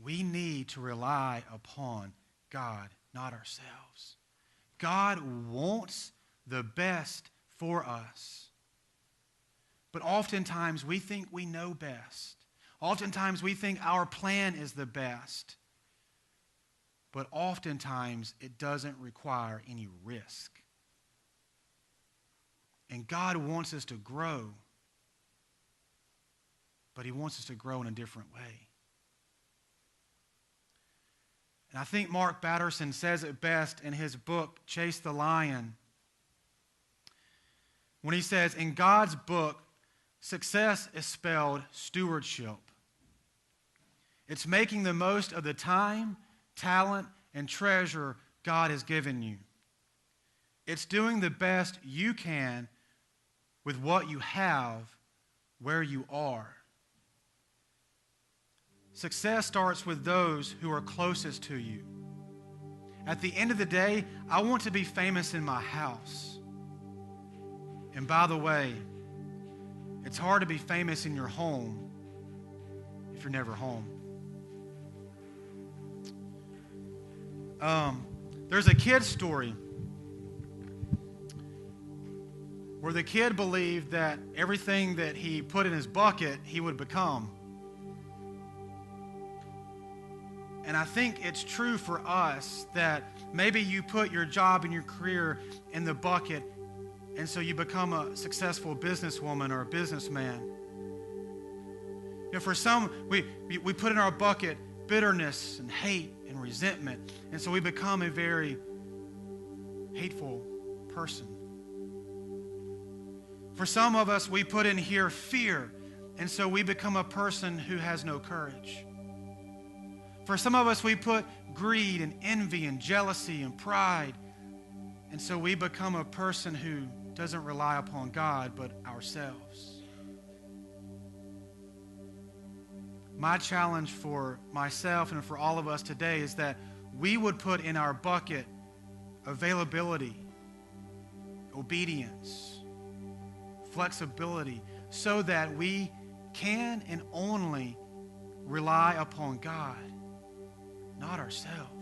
we need to rely upon God, not ourselves. God wants the best for us. But oftentimes we think we know best. Oftentimes we think our plan is the best. But oftentimes it doesn't require any risk. And God wants us to grow, but he wants us to grow in a different way. And I think Mark Batterson says it best in his book, Chase the Lion, when he says, in God's book, success is spelled stewardship. It's making the most of the time, talent, and treasure God has given you. It's doing the best you can with what you have, where you are. Success starts with those who are closest to you. At the end of the day, I want to be famous in my house. And by the way, it's hard to be famous in your home if you're never home. There's a kid's story where the kid believed that everything that he put in his bucket, he would become. And I think it's true for us that maybe you put your job and your career in the bucket, and so you become a successful businesswoman or a businessman. You know, for some, we put in our bucket bitterness and hate and resentment, and so we become a very hateful person. For some of us, we put in here fear, and so we become a person who has no courage. For some of us, we put greed and envy and jealousy and pride, and so we become a person who doesn't rely upon God but ourselves. My challenge for myself and for all of us today is that we would put in our bucket availability, obedience, flexibility, so that we can and only rely upon God, not ourselves.